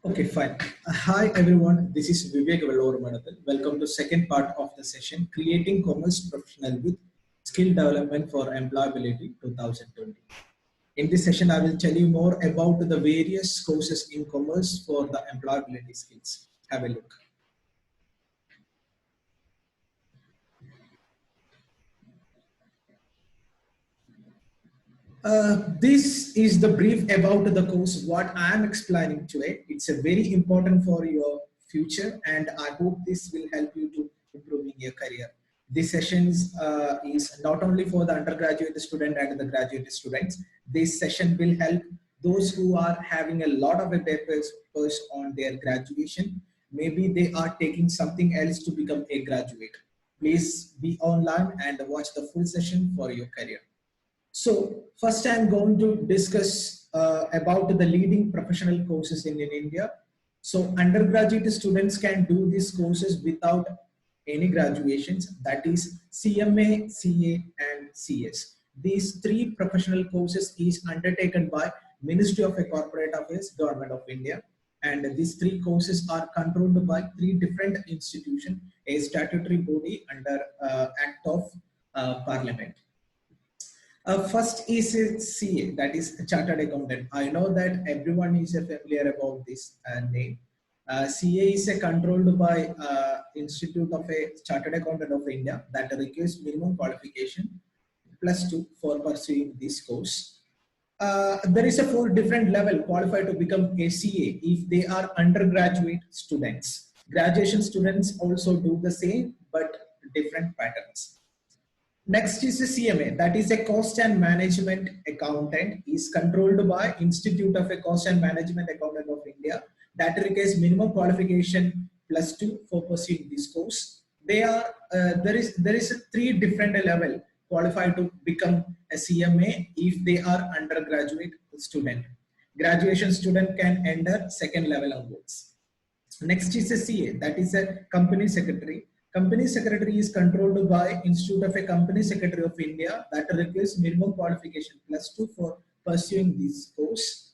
Okay, fine. Hi everyone, this is Vivek Velorumanathan. Welcome to second part of the session, Creating Commerce Professional with Skill Development for Employability 2020. In this session, I will tell you more about the various courses in commerce for the employability skills. Have a look. This is the brief about the course, what I am explaining today. It's a very important for your future and I hope this will help you to improving your career. This sessions is not only for the undergraduate student and the graduate students. This session will help those who are having a lot of papers on their graduation. Maybe they are taking something else to become a graduate. Please be online and watch the full session for your career. So first I'm going to discuss about the leading professional courses in India. So undergraduate students can do these courses without any graduations, that is CMA, CA and CS. These three professional courses is undertaken by Ministry of Corporate Affairs, Government of India. And these three courses are controlled by three different institutions, a statutory body under Act of Parliament. First is CA, that is Chartered Accountant. I know that everyone is familiar about this name. CA is controlled by Institute of a Chartered Accountant of India that requires minimum qualification +2 for pursuing this course. There is a 4 different level qualified to become a CA if they are undergraduate students. Graduation students also do the same but different patterns. Next is the CMA, that is a Cost and Management Accountant, is controlled by Institute of a Cost and Management Accountant of India that requires minimum qualification +2 for pursuing this course. There is a 3 different level qualified to become a CMA if they are undergraduate student. Graduation student can enter second level onwards. Next is a CA, that is a Company Secretary. Company Secretary is controlled by Institute of a Company Secretary of India that requires minimum qualification +2 for pursuing this course.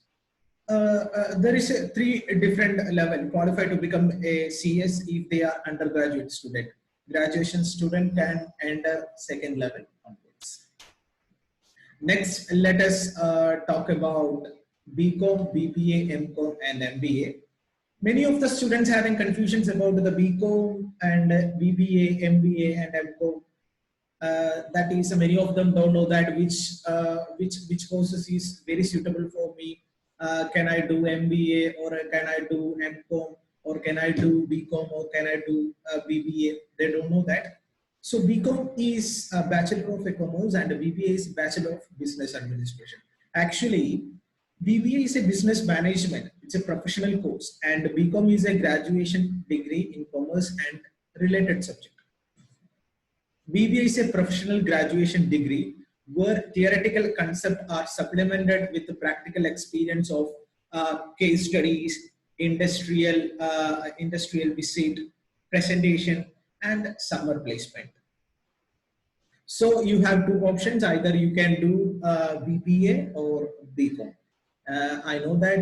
There is a 3 different level qualified to become a CS if they are undergraduate student. Graduation student can enter second level onwards. Next, let us talk about BCom, BBA, MCom and MBA. Many of the students having confusions about the BCom and BBA, MBA and MCom. That is, many of them don't know that which courses is very suitable for me. Can I do MBA or can I do MCom or can I do BCom or can I do BBA? They don't know that. So BCom is a Bachelor of Commerce and BBA is Bachelor of Business Administration. Actually, BBA is a business management. It's a professional course, and BCom is a graduation degree in commerce and related subject. BBA is a professional graduation degree where theoretical concepts are supplemented with the practical experience of case studies, industrial visit, presentation, and summer placement. So you have 2 options. Either you can do BBA or BCom. I know that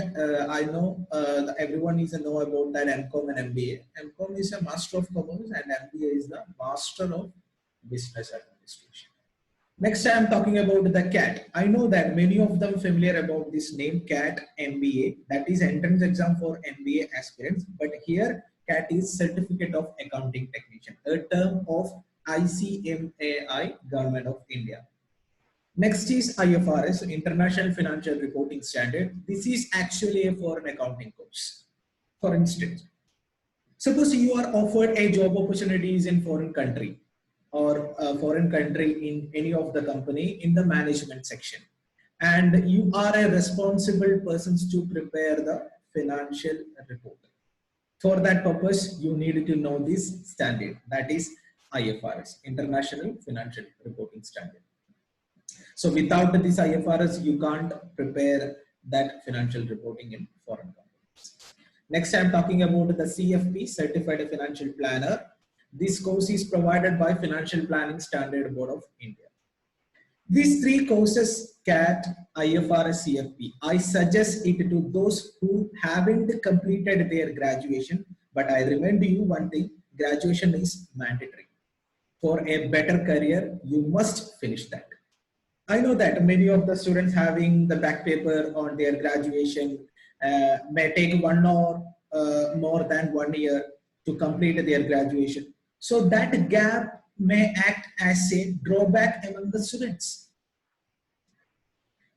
everyone is know about that MCom and MBA. MCom is a Master of Commerce and MBA is the Master of Business Administration. Next, I am talking about the CAT. I know that many of them familiar about this name CAT MBA. That is entrance exam for MBA aspirants. But here CAT is Certificate of Accounting Technician, a term of ICMAI, Government of India. Next is IFRS, International Financial Reporting Standard. This is actually a foreign accounting course. For instance, suppose you are offered a job opportunities in foreign country or a foreign country in any of the company in the management section, and you are a responsible person to prepare the financial report. For that purpose, you need to know this standard, that is IFRS, International Financial Reporting Standard. So without this IFRS, you can't prepare that financial reporting in foreign companies. Next, I'm talking about the CFP, Certified Financial Planner. This course is provided by Financial Planning Standard Board of India. These three courses, CAT, IFRS, CFP, I suggest it to those who haven't completed their graduation. But I remind you one thing, graduation is mandatory. For a better career, you must finish that. I know that many of the students having the back paper on their graduation may take 1 or more than 1 year to complete their graduation. So that gap may act as a drawback among the students,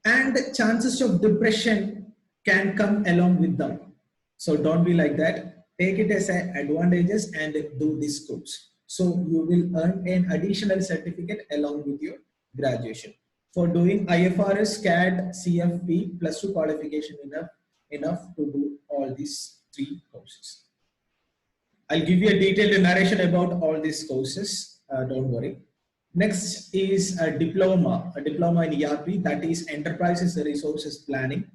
and the chances of depression can come along with them. So don't be like that. Take it as an advantages and do this course. So you will earn an additional certificate along with your graduation. For doing IFRS, CAD, CFP, plus two qualification enough to do all these three courses. I'll give you a detailed narration about all these courses. Don't worry. Next is a diploma in ERP, that is Enterprises Resources Planning.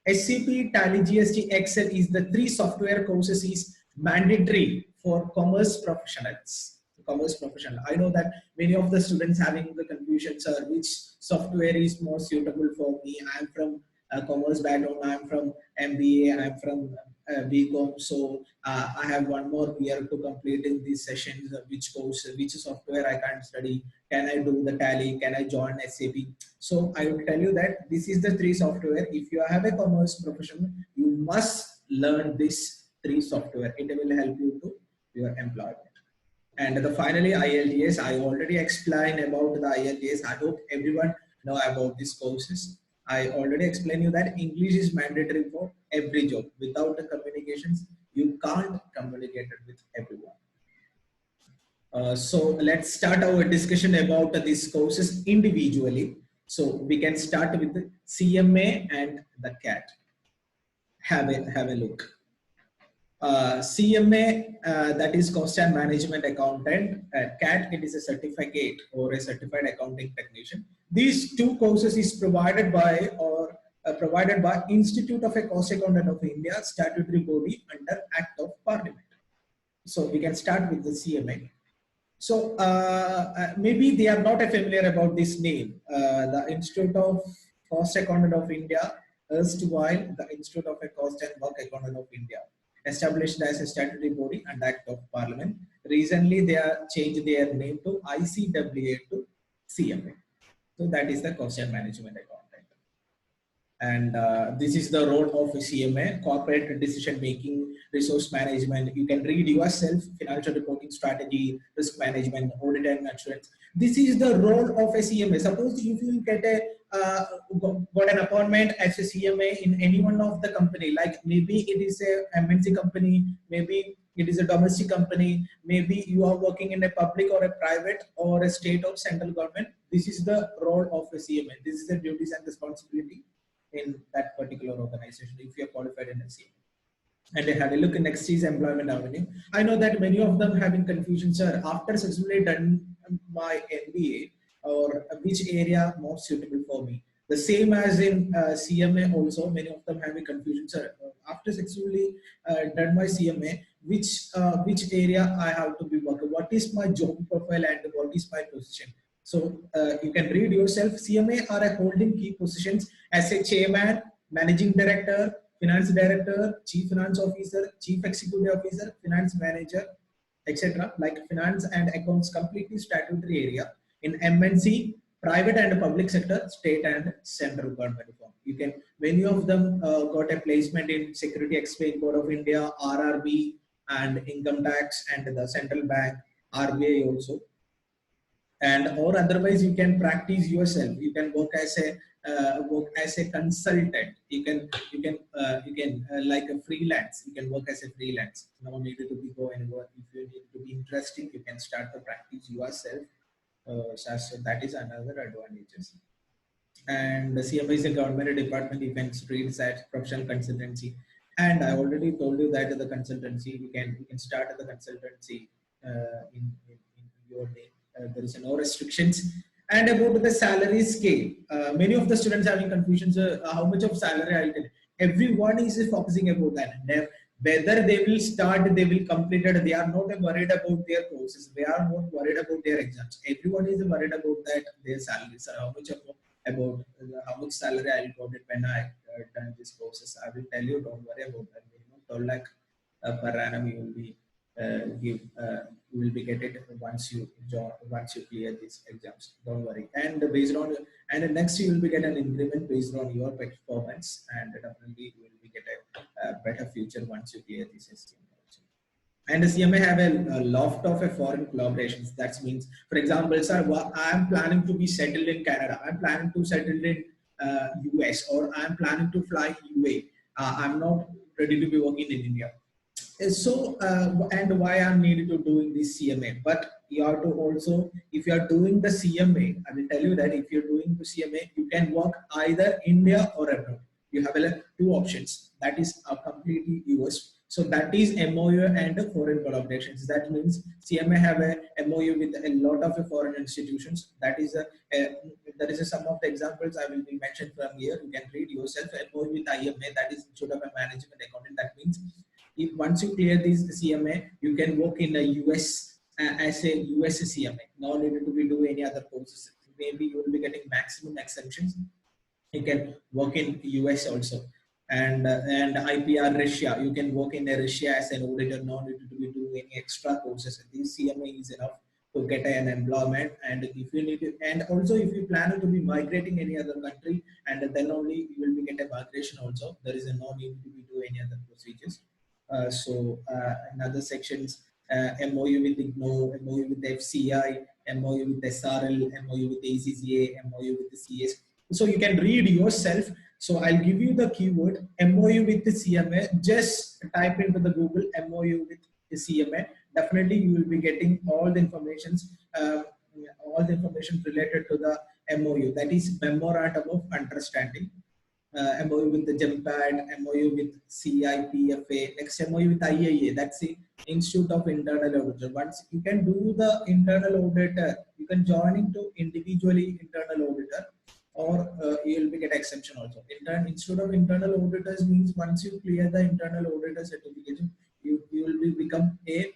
SCP, Tally, GST, Excel is the three software courses is mandatory for commerce professionals. Commerce professional. I know that many of the students having the confusion, sir, which software is more suitable for me. I'm from commerce background. I'm from MBA. I'm from BCom. So I have 1 more year to complete in these sessions. Which course, which software I can study? Can I do the Tally? Can I join SAP? So I will tell you that this is the three software. If you have a commerce profession, you must learn this three software. It will help you to your employment. And the finally IELTS, I already explained about the IELTS. I hope everyone know about these courses. I already explained you that English is mandatory for every job. Without the communications, you can't communicate with everyone. So let's start our discussion about these courses individually. So we can start with the CMA and the CAT. Have a look. CMA, that is Cost and Management Accountant. CAT, it is a certificate or a Certified Accounting Technician. These two courses is provided by Institute of a Cost Accountant of India, statutory body under Act of Parliament. So we can start with the CMA. So maybe they are not familiar about this name. The Institute of Cost Accountant of India, erstwhile the Institute of a Cost and Work Accountant of India, established as a statutory body and Act of Parliament. Recently, they are changed their name to ICWA to CMA. So that is the Cost and Management Accountant. And this is the role of CMA: corporate decision making, resource management. You can read yourself: financial reporting strategy, risk management, audit and assurance. This is the role of a CMA. Suppose if you get a got an appointment as a CMA in any one of the company, like maybe it is a MNC company, maybe it is a domestic company, maybe you are working in a public or a private or a state or central government. This is the role of a CMA. This is the duties and responsibility in that particular organization if you are qualified in a CMA. And have a look. Next is employment avenue. I know that many of them having confusion, sir. After successfully done my MBA, or which area more suitable for me? The same as in CMA also, many of them having confusion, sir. After successfully done my CMA, which area I have to be working? What is my job profile and what is my position? So you can read yourself. CMA are a holding key positions as a chairman, managing director, finance director, chief finance officer, chief executive officer, finance manager, etc. Like finance and accounts, completely statutory area. In MNC, private and public sector, state and central government form. You can, many of them got a placement in Security Exchange Board of India, RRB, and income tax, and the central bank, RBI also. And or otherwise you can practice yourself. You can work as a consultant. You can like a freelance. You can work as a freelance. No need to be go anywhere. If you need to be interesting, you can start to practice yourself. So that is another advantages. And the CMA is a government department. You can read that professional consultancy. And I already told you that the consultancy, you can start the consultancy in your name. There is no restrictions. And about the salary scale, many of the students having confusions. How much of salary I'll tell? Everyone is focusing about that. Whether they will start, they will complete it. They are not worried about their courses. They are not worried about their exams. Everyone is worried about that their salaries. How much about how much salary I will get it when I done this courses. I will tell you, don't worry about that. Minimum 12 lakh per annum you will be give you will be get it once you join, once you clear these exams. Don't worry. And based on and next you will be get an increment based on your performance, and definitely you will be get a better future once you clear this SCMA. And the CMA have a lot of a foreign collaborations. That means, for example, sir, I'm planning to be settled in Canada. I'm planning to settle in US, or I'm planning to fly UA. I'm not ready to be working in India. So and why I'm needed to doing this CMA, but you have to also, if you are doing the CMA, I will tell you that if you're doing the CMA, you can work either India or abroad. You have like two options. That is completely US. So that is MOU and foreign collaborations. That means CMA have a MOU with a lot of foreign institutions. That is there is some of the examples I will be mentioned from here. You can read yourself. MOU with IMA, that is Institute of Management Accounting. That means if once you clear this CMA, you can work in the US as a US CMA. No need to be do any other courses. Maybe you will be getting maximum exemptions. You can work in US also, and IPR Russia. You can work in Russia as an auditor. No need to be doing any extra courses. This CMA is enough to get an employment. And if you need to, and also if you plan to be migrating any other country, and then only you will be get a migration also. There is no need to be do any other procedures. In other sections, MOU with IGNO, MOU with FCI, MOU with SRL, MOU with ACCA, MOU with the CS. So you can read yourself. So I'll give you the keyword MOU with the CMA. Just type into the Google MOU with the CMA. Definitely you will be getting all the information related to the MOU. That is Memorandum of Understanding. MOU with the GEMPAD, MOU with CIPFA, next MOU with IIA, that's the Institute of Internal Auditor. Once you can do the internal auditor, you can join into individually internal auditor, or you will get exemption also. Institute of Internal Auditors means once you clear the internal auditor certification, you will become a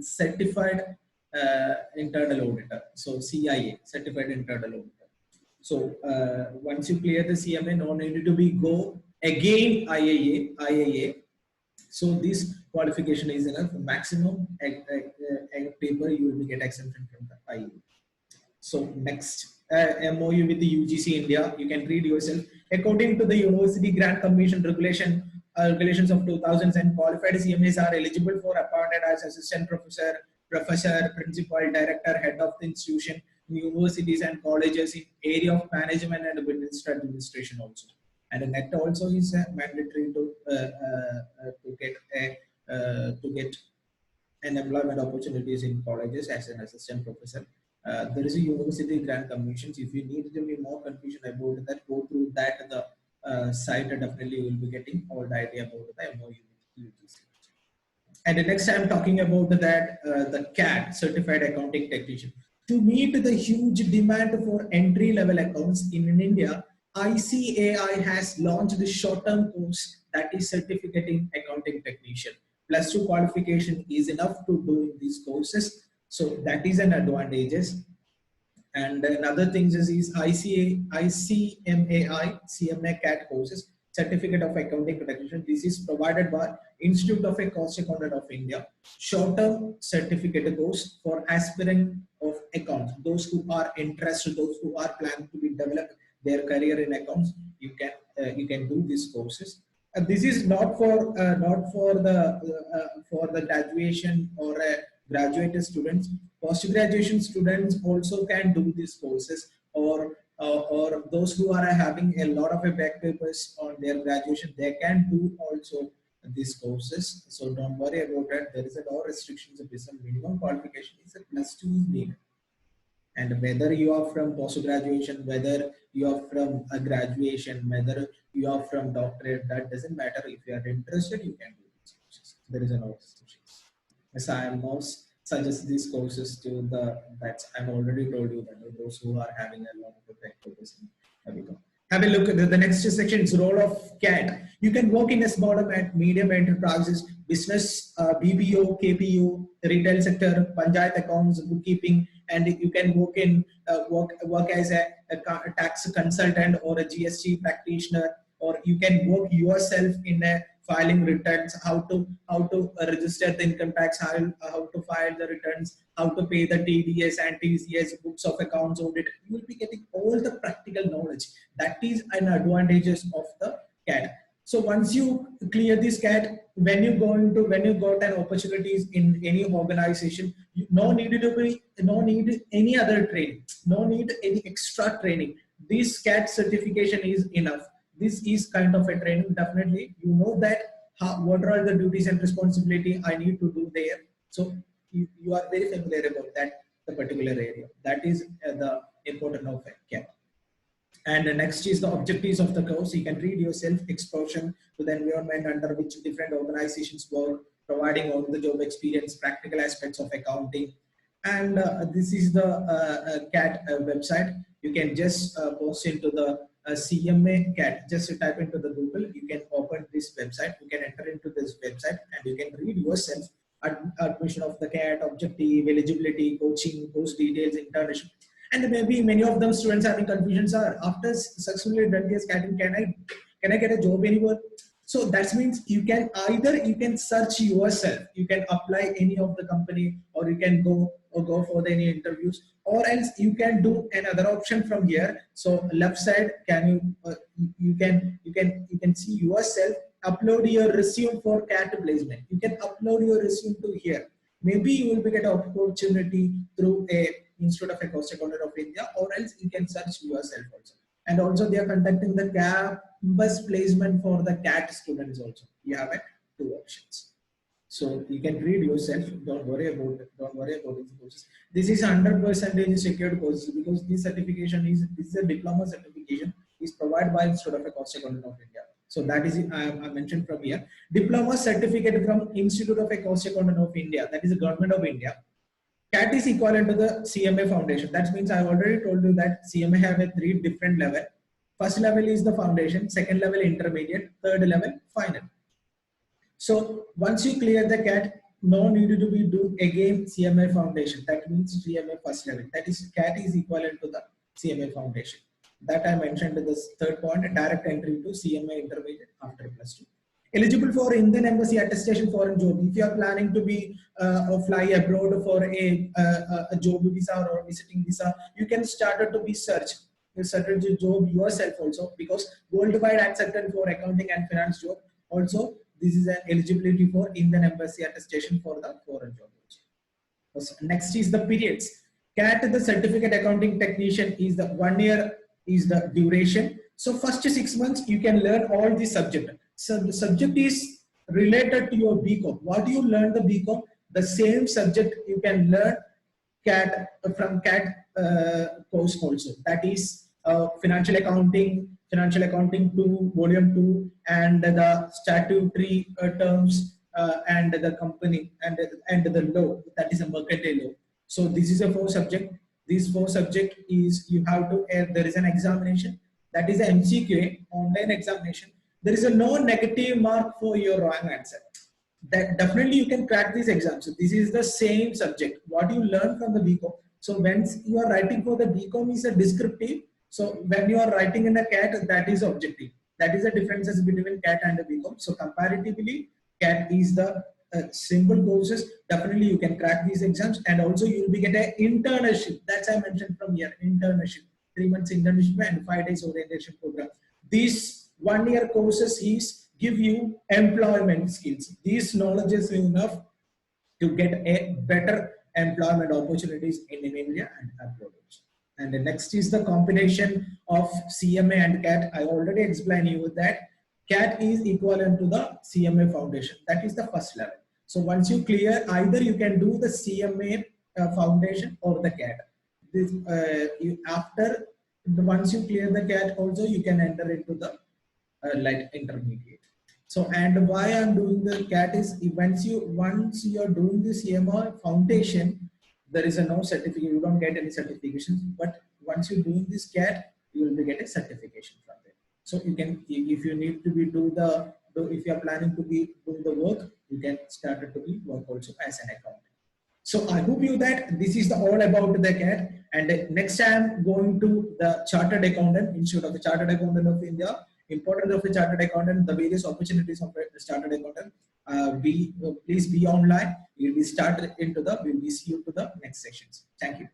certified internal auditor. So CIA, certified internal auditor. So once you clear the CMA, no need to be go again IIA. So this qualification is enough. Maximum paper you will get exemption from the IIA. So next, MOU with the UGC India. You can read yourself. According to the University Grant Commission regulations of 2000, and qualified CMAs are eligible for appointed as assistant professor, principal, director, head of the institution, universities and colleges in area of management and business administration also. And NET also is mandatory to get an employment opportunities in colleges as an assistant professor. There is a university grant commissions. If you need to be more confusion about that, go through that the site. Definitely you will be getting all the idea about the MOU with UGC. And the next I'm talking about that the CAT, Certified Accounting Technician. To meet the huge demand for entry-level accounts in India, ICAI has launched the short-term course that is Certificate in Accounting Technician. Plus two qualification is enough to do these courses. So that is an advantages. And another things is ICMAI, CMA CAT courses, Certificate of Accounting Technician. This is provided by Institute of a Cost Accountant of India. Short-term certificate course for aspirant of accounts. Those who are interested, those who are planning to be develop their career in accounts, you can do these courses. This is not for the graduation or graduate students. Post graduation students also can do these courses, or those who are having a lot of back papers on their graduation, they can do also these courses. So don't worry about that. There is no restrictions. This minimum qualification is a +2 needed. And whether you are from post graduation, whether you are from a graduation, whether you are from doctorate, that doesn't matter. If you are interested, you can do these courses. There is no restrictions. Yes, I am most suggest these courses to the that I've already told you that those who are having a lot of effect focus in Avicom. Have a look at the next section is role of CAT. You can work in a small and medium enterprises, business, BPO, KPO, retail sector, panchayat accounts, bookkeeping, and you can work in work as a tax consultant or a GST practitioner, or you can work yourself in a filing returns, how to register the income tax, how to file the returns, how to pay the TDS and TCS, books of accounts audit. You will be getting all the practical knowledge. That is an advantages of the CAT. So once you clear this CAT, when you got an opportunities in any organization, no need any other training, no need any extra training. This CAT certification is enough. This is kind of a training. Definitely, you know that what are the duties and responsibility I need to do there. So you are very familiar about that the particular area. That is the important of CAT. And next is the objectives of the course. You can read yourself exposure to the environment under which different organizations work, providing on the job experience, practical aspects of accounting. And this is the CAT website. You can just post into the CMA CAT. Just type into the Google. You can open this website. You can enter into this website and you can read yourself admission of the CAT, objective, eligibility, coaching, course details, internship. And maybe many of them students having confusions are after successfully done this CAT, can I get a job anywhere? So that means you can either you can search yourself, you can apply any of the company, or you can go for any interviews, or else you can do another option from here. So left side, you can see yourself upload your resume for CAT placement. You can upload your resume to here. Maybe you will get an opportunity through a Institute of Cost Accountant of India, or else you can search yourself also. And also they are conducting the campus placement for the CAT students also. You have two options. So you can read yourself. Don't worry about it. Don't worry about these courses. This is 100% secured courses because this certification is a diploma certification is provided by Institute of Cost Accountant of India. So that is I mentioned from here. Diploma certificate from Institute of Cost Accountant of India. That is the government of India. CAT is equivalent to the CMA foundation. That means I've already told you that CMA have a 3 different level. First level is the foundation, second level intermediate, third level final. So once you clear the CAT, no need to be do again CMA foundation. That means CMA first level. That is CAT is equivalent to the CMA foundation. That I mentioned in this third point, direct entry to CMA intermediate after +2. Eligible for Indian Embassy attestation foreign job. If you are planning to be fly abroad for a job visa or visiting visa, you can start to be search a job yourself also, because worldwide accepted for accounting and finance job. Also, this is an eligibility for Indian Embassy attestation for the foreign job also. Next is the periods. CAT, the certificate accounting technician, is the 1 year is the duration. So first 6 months you can learn all the subject. So the subject is related to your BCom. What you learn the BCom, the same subject you can learn CAT from CAT course also. That is financial accounting 2, volume 2, and the statutory terms and the company and the law. That is a mercantile law. So this is a 4 subject. These 4 subject is you have to there is an examination. That is a MCQ online examination. There is a no negative mark for your wrong answer. That definitely you can crack these exams. So this is the same subject what you learn from the BCom. So when you are writing for the BCom is a descriptive. So when you are writing in a CAT, that is objective. That is the differences between CAT and the BCom. So comparatively, CAT is the simple courses. Definitely you can crack these exams, and also you will be get an internship. That's I mentioned from here. Internship, 3 months internship and 5 days orientation program. These 1 year courses is give you employment skills. These knowledge is enough to get a better employment opportunities in India and abroad. And the next is the combination of CMA and CAT. I already explained you that CAT is equivalent to the CMA foundation. That is the first level. So once you clear, either you can do the CMA foundation or the CAT. This, once you clear the CAT also, you can enter into the like intermediate. So, and why I'm doing the CAT is once you are doing the CMA foundation, there is a no certificate. You don't get any certifications. But once you're doing this CAT, you will be getting certification from So you can, if you need to be if you are planning to be doing the work, you can start it to be work also as an accountant. So I hope you that this is the all about the CAT. And next time going to the Chartered Accountant, Institute of the Chartered Accountant of India, importance of the Chartered Accountant, the various opportunities of the Chartered Accountant. Please be online. We'll be started into the. We'll be see you to the next sessions. Thank you.